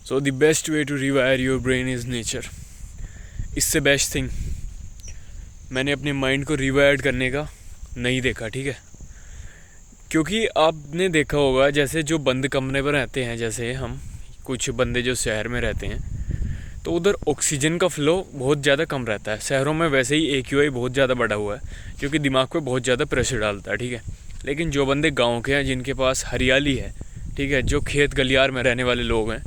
So the best way to rewire your brain is nature. इससे best thing मैंने अपने mind को रिवायर्ड करने का नहीं देखा, ठीक है। क्योंकि आपने देखा होगा जैसे जो बंद कमरे पर रहते हैं, जैसे हम कुछ बंदे जो शहर में रहते हैं, तो उधर ऑक्सीजन का फ़्लो बहुत ज़्यादा कम रहता है। शहरों में वैसे ही AQI बहुत ज़्यादा बढ़ा हुआ है क्योंकि दिमाग पे बहुत ज़्यादा प्रेशर डालता है, ठीक है। लेकिन जो बंदे गांव के हैं, जिनके पास हरियाली है, ठीक है, जो खेत गलियार में रहने वाले लोग हैं,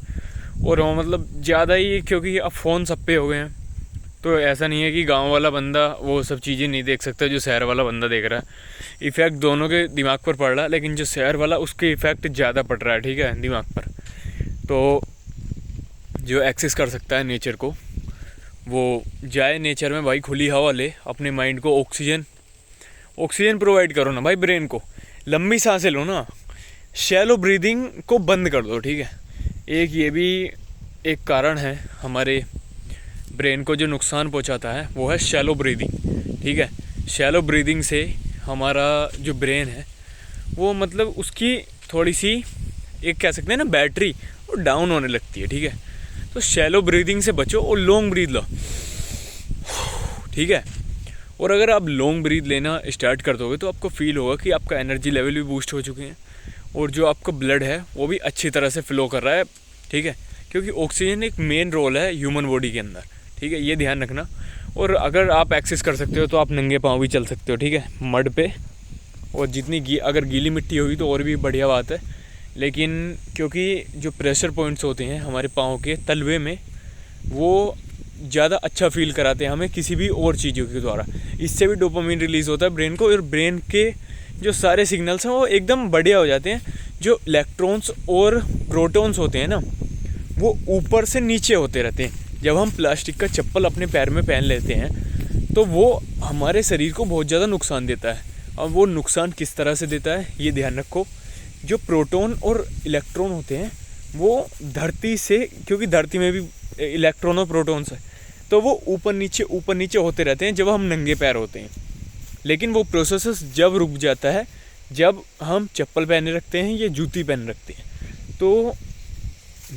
और वो मतलब ज़्यादा ही, क्योंकि अब फ़ोन सब पे हो गए हैं, तो ऐसा नहीं है कि गांव वाला बंदा वो सब चीज़ें नहीं देख सकता जो शहर वाला बंदा देख रहा है। इफ़ेक्ट दोनों के दिमाग पर पड़ रहा है, लेकिन जो शहर वाला उसके इफ़ेक्ट ज़्यादा पड़ रहा है, ठीक है, दिमाग पर। तो जो एक्सेस कर सकता है नेचर को, वो जाए नेचर में भाई, खुली हवा ले, अपने माइंड को ऑक्सीजन प्रोवाइड करो ना भाई, ब्रेन को लंबी सांसें लो ना, शैलो ब्रीदिंग को बंद कर दो, ठीक है। एक ये भी एक कारण है हमारे ब्रेन को जो नुकसान पहुंचाता है, वो है शैलो ब्रीदिंग, ठीक है। शैलो ब्रीदिंग से हमारा जो ब्रेन है वो मतलब उसकी थोड़ी सी, एक कह सकते हैं ना, बैटरी वो डाउन होने लगती है, ठीक है। तो शैलो ब्रीदिंग से बचो और लॉन्ग ब्रीद लो, ठीक है। और अगर आप लॉन्ग ब्रीद लेना स्टार्ट कर दोगे तो आपको फील होगा कि आपका एनर्जी लेवल भी बूस्ट हो चुके हैं और जो आपका ब्लड है वो भी अच्छी तरह से फ़्लो कर रहा है, ठीक है। क्योंकि ऑक्सीजन एक मेन रोल है ह्यूमन बॉडी के अंदर, ठीक है, ये ध्यान रखना। और अगर आप एक्सेस कर सकते हो तो आप नंगे पाँव भी चल सकते हो, ठीक है, मड पे। और जितनी अगर गीली मिट्टी होगी तो और भी बढ़िया बात है। लेकिन क्योंकि जो प्रेशर पॉइंट्स होते हैं हमारे पाँव के तलवे में, वो ज़्यादा अच्छा फील कराते हैं हमें किसी भी और चीज़ों के द्वारा। इससे भी डोपामिन रिलीज़ होता है ब्रेन को, और ब्रेन के जो सारे सिग्नल्स हैं वो एकदम बढ़िया हो जाते हैं। जो इलेक्ट्रॉन्स और प्रोटॉन्स होते हैं ना, वो ऊपर से नीचे होते रहते हैं। जब हम प्लास्टिक का चप्पल अपने पैर में पहन लेते हैं तो वो हमारे शरीर को बहुत ज़्यादा नुकसान देता है। और वो नुकसान किस तरह से देता है ये ध्यान रखो। जो प्रोटॉन और इलेक्ट्रॉन होते हैं वो धरती से, क्योंकि धरती में भी इलेक्ट्रॉन और प्रोटॉन्स है, तो वो ऊपर नीचे होते रहते हैं जब हम नंगे पैर होते हैं। लेकिन वो प्रोसेस जब रुक जाता है जब हम चप्पल पहने रखते हैं या जूती पहन रखते हैं। तो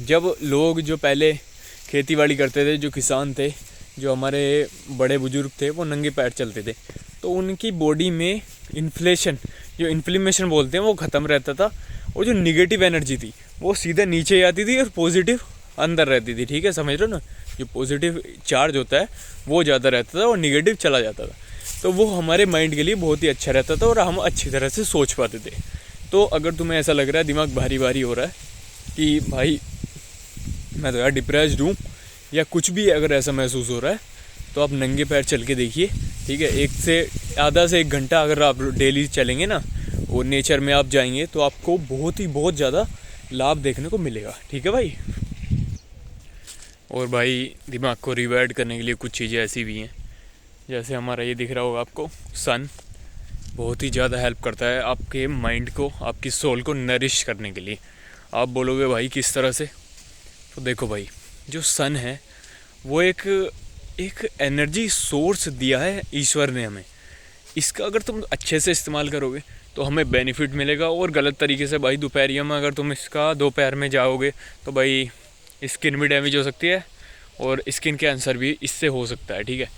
जब लोग जो पहले खेतीबाड़ी करते थे, जो किसान थे, जो हमारे बड़े बुजुर्ग थे, वो नंगे पैर चलते थे, तो उनकी बॉडी में इन्फ्लेमेशन बोलते हैं वो ख़त्म रहता था। और जो निगेटिव एनर्जी थी वो सीधा नीचे आती थी और पॉजिटिव अंदर रहती थी, ठीक है, समझ रहे हो ना। जो पॉजिटिव चार्ज होता है वो ज़्यादा रहता था और निगेटिव चला जाता था। तो वो हमारे माइंड के लिए बहुत ही अच्छा रहता था और हम अच्छी तरह से सोच पाते थे। तो अगर तुम्हें ऐसा लग रहा है दिमाग भारी भारी हो रहा है कि भाई मैं तो यार डिप्रेस्ड हूँ या कुछ भी, अगर ऐसा महसूस हो रहा है तो आप नंगे पैर चल के देखिए, ठीक है। आधा से 1 घंटा अगर आप डेली चलेंगे ना और नेचर में आप जाएंगे तो आपको बहुत ज़्यादा लाभ देखने को मिलेगा, ठीक है भाई। और भाई दिमाग को रिवायर्ड करने के लिए कुछ चीज़ें ऐसी भी हैं, जैसे हमारा ये दिख रहा होगा आपको, सन बहुत ही ज़्यादा हेल्प करता है आपके माइंड को, आपकी सोल को नरिश करने के लिए। आप बोलोगे भाई किस तरह से, तो देखो भाई, जो सन है वो एक एनर्जी सोर्स दिया है ईश्वर ने हमें। इसका अगर तुम अच्छे से इस्तेमाल करोगे तो हमें बेनिफिट मिलेगा। और गलत तरीके से भाई दोपहरिया में अगर तुम इसका दोपहर में जाओगे तो भाई स्किन भी डैमेज हो सकती है और स्किन कैंसर भी इससे हो सकता है, ठीक है।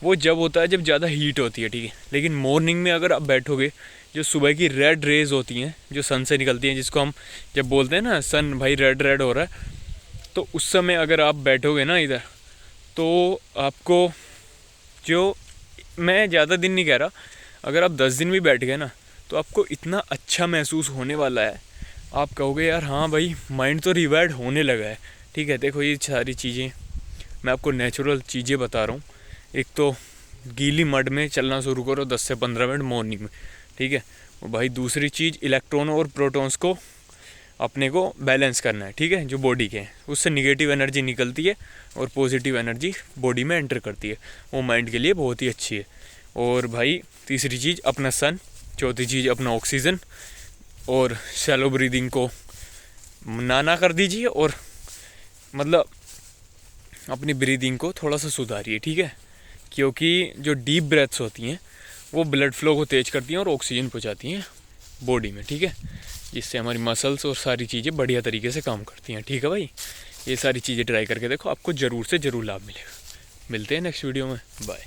वो जब होता है जब ज़्यादा हीट होती है, ठीक है। लेकिन मॉर्निंग में अगर आप बैठोगे, जो सुबह की रेड रेज होती हैं जो सन से निकलती हैं, जिसको हम जब बोलते हैं ना सन भाई रेड हो रहा है, तो उस समय अगर आप बैठोगे ना इधर, तो आपको, जो मैं ज़्यादा दिन नहीं कह रहा, अगर आप 10 दिन भी बैठ गए ना तो आपको इतना अच्छा महसूस होने वाला है। आप कहोगे यार हाँ भाई माइंड तो रिवायर्ड होने लगा है, ठीक है। देखो ये सारी चीज़ें मैं आपको नेचुरल चीज़ें बता रहा हूँ। एक तो गीली मड में चलना शुरू करो 10 से 15 मिनट मॉर्निंग में, ठीक है। और भाई दूसरी चीज़, इलेक्ट्रॉन और प्रोटॉन्स को अपने को बैलेंस करना है, ठीक है, जो बॉडी के हैं। उससे निगेटिव एनर्जी निकलती है और पॉजिटिव एनर्जी बॉडी में एंटर करती है, वो माइंड के लिए बहुत ही अच्छी है। और भाई तीसरी चीज़ अपना सन, चौथी चीज़ अपना ऑक्सीजन, और शैलो ब्रीदिंग को ना कर दीजिए, और मतलब अपनी ब्रीदिंग को थोड़ा सा सुधारिए, ठीक है। क्योंकि जो डीप ब्रेथ्स होती हैं वो ब्लड फ्लो को तेज़ करती हैं और ऑक्सीजन पहुंचाती हैं बॉडी में, ठीक है, जिससे हमारी मसल्स और सारी चीज़ें बढ़िया तरीके से काम करती हैं, ठीक है भाई। ये सारी चीज़ें ट्राई करके देखो, आपको ज़रूर से ज़रूर लाभ मिलेगा। मिलते हैं नेक्स्ट वीडियो में, बाय।